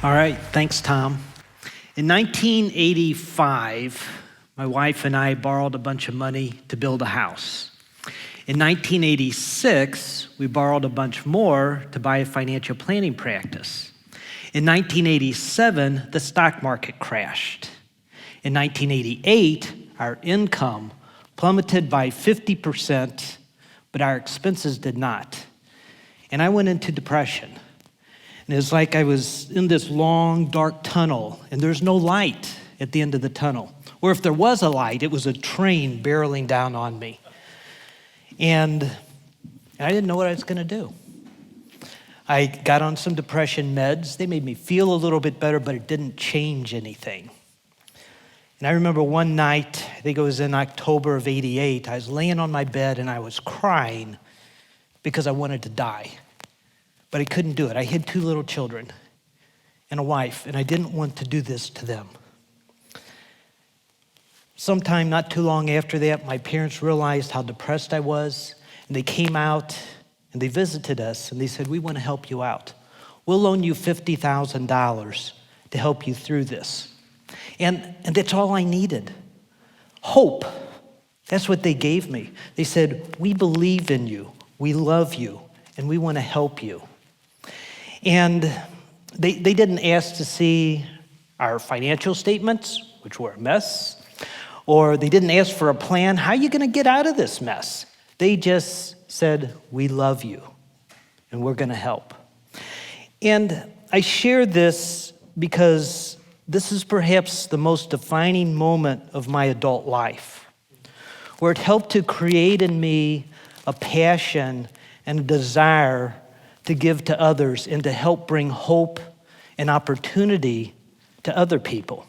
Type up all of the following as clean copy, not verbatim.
All right, thanks, Tom. In 1985, my wife and I borrowed a bunch of money to build a house. In 1986, we borrowed a bunch more to buy a financial planning practice. In 1987, the stock market crashed. In 1988, our income plummeted by 50%, but our expenses did not. And I went into depression. And it was like I was in this long, dark tunnel, and there's no light at the end of the tunnel. Or if there was a light, it was a train barreling down on me. And I didn't know what I was going to do. I got on some depression meds. They made me feel a little bit better, but it didn't change anything. And I remember one night, I think it was in October of '88, I was laying on my bed and I was crying because I wanted to die. But I couldn't do it. I had 2 little children and a wife, and I didn't want to do this to them. Sometime not too long after that, my parents realized how depressed I was, and they came out and they visited us, and they said, "We want to help you out. We'll loan you $50,000 to help you through this." And that's all I needed. Hope. That's what they gave me. They said, "We believe in you, we love you, and we want to help you." And they didn't ask to see our financial statements, which were a mess, or they didn't ask for a plan. How are you going to get out of this mess? They just said, "We love you, and we're going to help." And I share this because this is perhaps the most defining moment of my adult life, where it helped to create in me a passion and a desire to give to others and to help bring hope and opportunity to other people.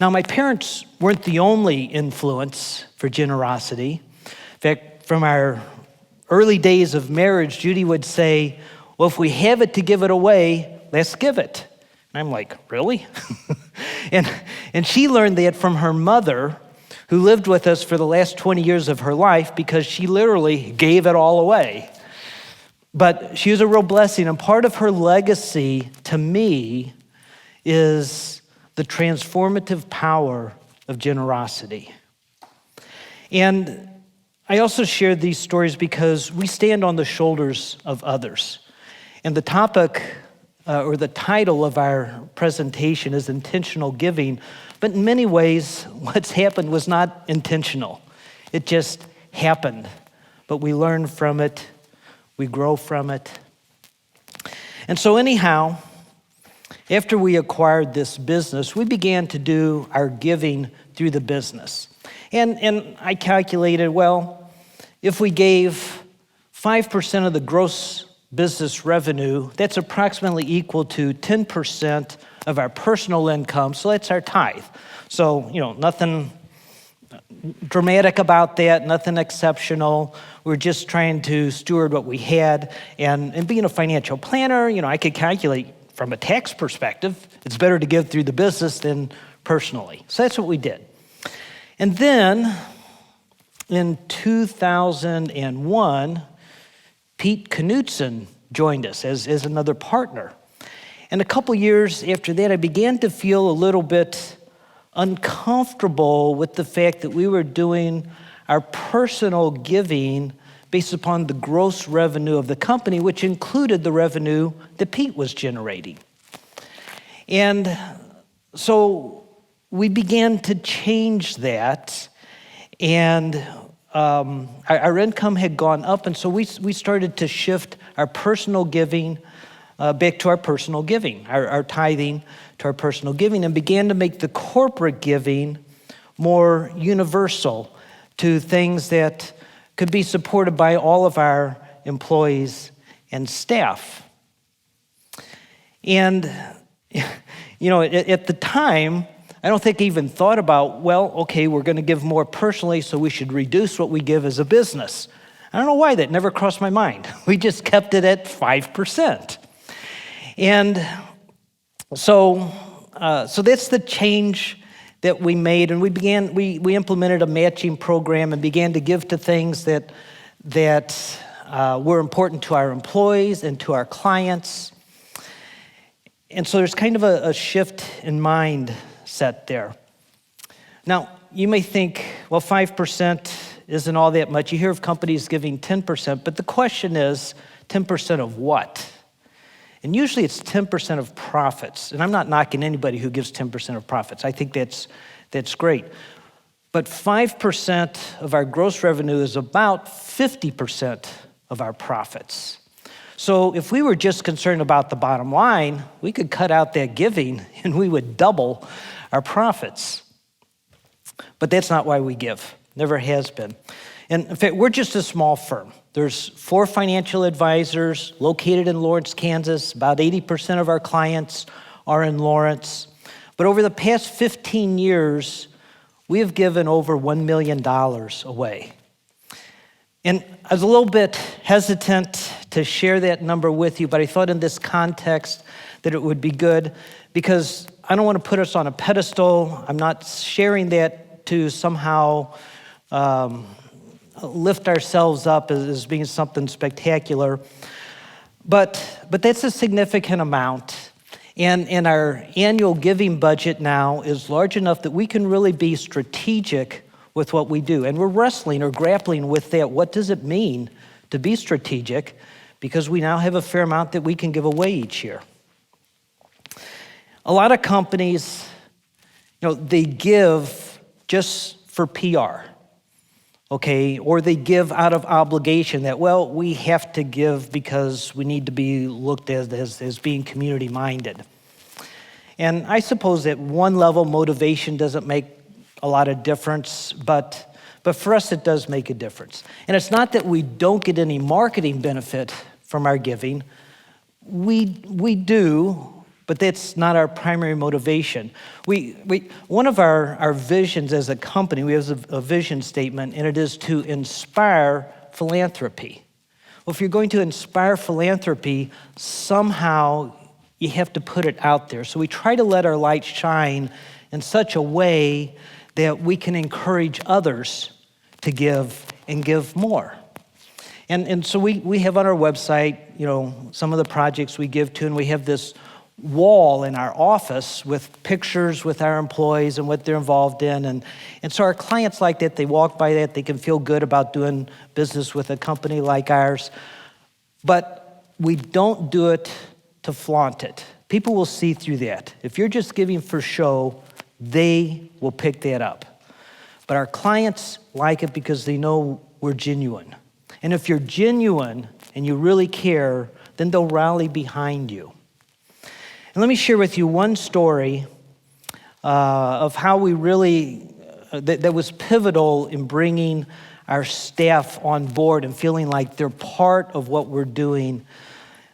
Now, my parents weren't the only influence for generosity. In fact, from our early days of marriage, Judy would say, "Well, if we have it to give it away, let's give it." And I'm like, "Really?" and she learned that from her mother, who lived with us for the last 20 years of her life, because she literally gave it all away. But she was a real blessing, and part of her legacy to me is the transformative power of generosity. And I also share these stories because we stand on the shoulders of others. And the topic or the title of our presentation is intentional giving, but in many ways, what's happened was not intentional. It just happened, but we learn from it. We grow from it. And so anyhow, after we acquired this business, we began to do our giving through the business. And I calculated, well, if we gave 5% of the gross business revenue, that's approximately equal to 10% of our personal income, so that's our tithe. So, nothing dramatic about that, nothing exceptional. We're just trying to steward what we had. And being a financial planner, I could calculate from a tax perspective, it's better to give through the business than personally. So that's what we did. And then in 2001, Pete Knutson joined us as another partner. And a couple years after that, I began to feel a little bit uncomfortable with the fact that we were doing our personal giving based upon the gross revenue of the company, which included the revenue that Pete was generating. And so we began to change that, and our income had gone up, and so we started to shift our personal giving back to our personal giving, our tithing to our personal giving, and began to make the corporate giving more universal to things that could be supported by all of our employees and staff. And, at the time, I don't think I even thought about, okay, we're going to give more personally, so we should reduce what we give as a business. I don't know why that never crossed my mind. We just kept it at 5%. And so that's the change that we made, and we implemented a matching program and began to give to things that were important to our employees and to our clients. And so there's kind of a shift in mindset there. Now, you may think, well, 5% isn't all that much. You hear of companies giving 10%, but the question is, 10% of what? And usually it's 10% of profits. And I'm not knocking anybody who gives 10% of profits. I think that's great. But 5% of our gross revenue is about 50% of our profits. So if we were just concerned about the bottom line, we could cut out that giving and we would double our profits. But that's not why we give. Never has been. And in fact, we're just a small firm. There's 4 financial advisors located in Lawrence, Kansas. About 80% of our clients are in Lawrence. But over the past 15 years, we have given over $1 million away. And I was a little bit hesitant to share that number with you, but I thought in this context that it would be good because I don't want to put us on a pedestal. I'm not sharing that to somehow lift ourselves up as being something spectacular. But that's a significant amount. And our annual giving budget now is large enough that we can really be strategic with what we do. And we're wrestling or grappling with that. What does it mean to be strategic? Because we now have a fair amount that we can give away each year. A lot of companies, they give just for PR, okay? Or they give out of obligation that, well, we have to give because we need to be looked at as being community-minded. And I suppose at one level, motivation doesn't make a lot of difference, but for us, it does make a difference. And it's not that we don't get any marketing benefit from our giving. We do, but that's not our primary motivation. One of our visions as a company, we have a vision statement, and it is to inspire philanthropy. Well, if you're going to inspire philanthropy, somehow you have to put it out there. So we try to let our light shine in such a way that we can encourage others to give and give more. And so we have on our website, some of the projects we give to, and we have this wall in our office with pictures with our employees and what they're involved in. And so our clients like that. They walk by that. They can feel good about doing business with a company like ours. But we don't do it to flaunt it. People will see through that. If you're just giving for show, they will pick that up. But our clients like it because they know we're genuine. And if you're genuine and you really care, then they'll rally behind you. And let me share with you one story of how we really, that was pivotal in bringing our staff on board and feeling like they're part of what we're doing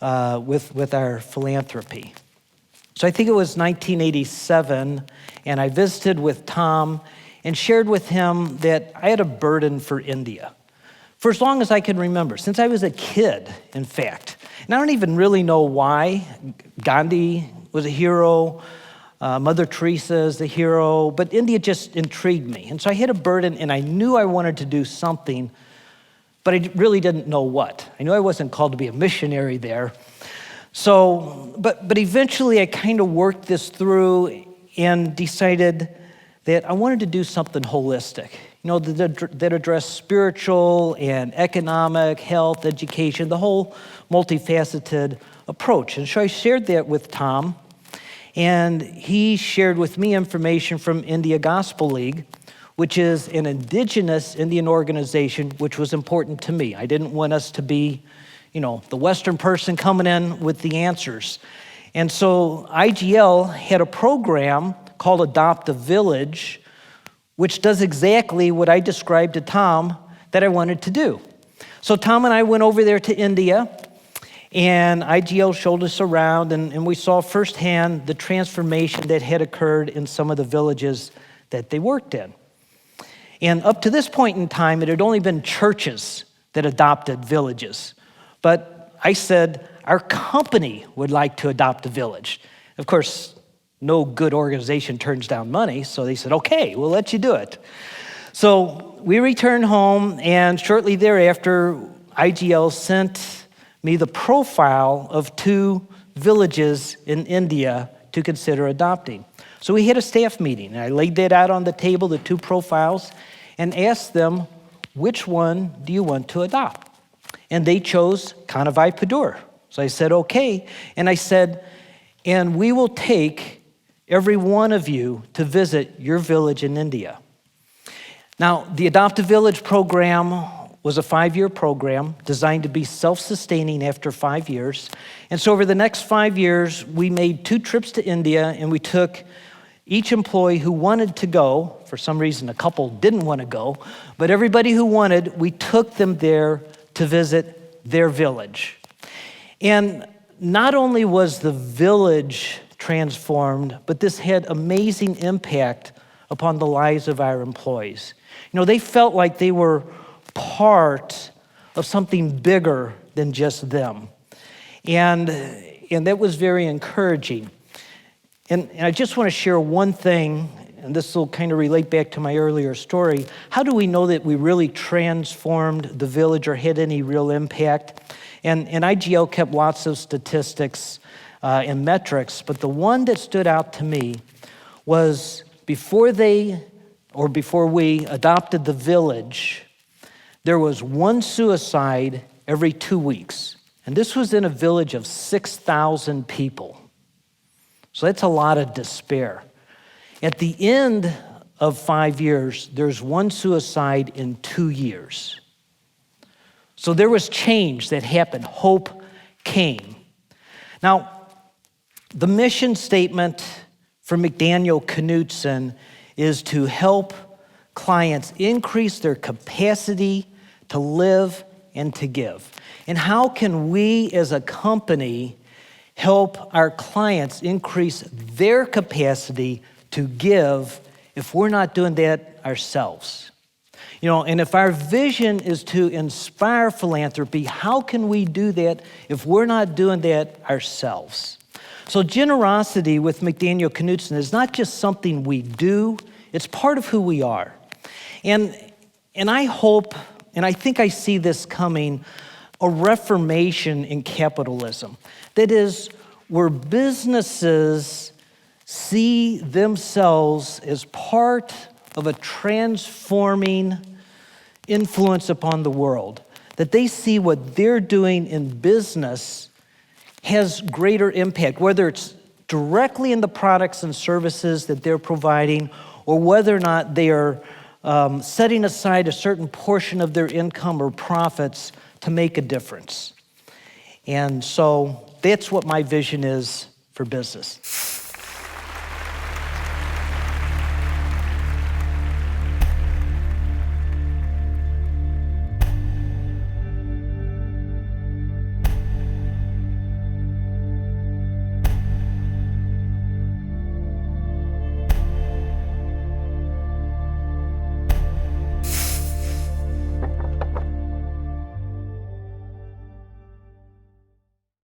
with our philanthropy. So I think it was 1987, and I visited with Tom and shared with him that I had a burden for India for as long as I can remember, since I was a kid, in fact. And I don't even really know why. Gandhi was a hero, Mother Teresa is a hero, but India just intrigued me. And so I had a burden, and I knew I wanted to do something, but I really didn't know what. I knew I wasn't called to be a missionary there. So, but eventually I kind of worked this through and decided that I wanted to do something holistic, that addressed spiritual and economic, health, education, the whole multifaceted approach. And so I shared that with Tom, and he shared with me information from India Gospel League, which is an indigenous Indian organization, which was important to me. I didn't want us to be, the Western person coming in with the answers. And so IGL had a program called Adopt a Village, which does exactly what I described to Tom that I wanted to do. So Tom and I went over there to India, and IGL showed us around, and we saw firsthand the transformation that had occurred in some of the villages that they worked in. And up to this point in time, it had only been churches that adopted villages. But I said, our company would like to adopt a village. Of course, no good organization turns down money, so they said, okay, we'll let you do it. So we returned home, and shortly thereafter, IGL sent me the profile of 2 villages in India to consider adopting. So we had a staff meeting, and I laid that out on the table, the 2 profiles, and asked them, which one do you want to adopt? And they chose Kanavai Padur. So I said, okay. And I said, and we will take every one of you to visit your village in India. Now, the Adopt a Village program was a 5-year program designed to be self-sustaining after 5 years. And so over the next 5 years, we made 2 trips to India, and we took each employee who wanted to go. For some reason, a couple didn't want to go, but everybody who wanted, we took them there to visit their village. And not only was the village transformed, but this had amazing impact upon the lives of our employees. You know, they felt like they were part of something bigger than just them. And that was very encouraging. And I just want to share one thing, and this will kind of relate back to my earlier story. How do we know that we really transformed the village or had any real impact? And IGL kept lots of statistics and metrics, but the one that stood out to me was before we adopted the village, there was 1 suicide every 2 weeks. And this was in a village of 6,000 people. So that's a lot of despair. At the end of 5 years, there's 1 suicide in 2 years. So there was change that happened. Hope came. Now, the mission statement for McDaniel Knudsen is to help clients increase their capacity to live and to give. And how can we as a company help our clients increase their capacity to give if we're not doing that ourselves? You know, and if our vision is to inspire philanthropy, how can we do that if we're not doing that ourselves? So generosity with McDaniel Knudsen is not just something we do, it's part of who we are. And I hope, and I think I see this coming, a reformation in capitalism. That is, where businesses see themselves as part of a transforming influence upon the world. That they see what they're doing in business has greater impact, whether it's directly in the products and services that they're providing, or whether or not they are setting aside a certain portion of their income or profits to make a difference. And so that's what my vision is for business.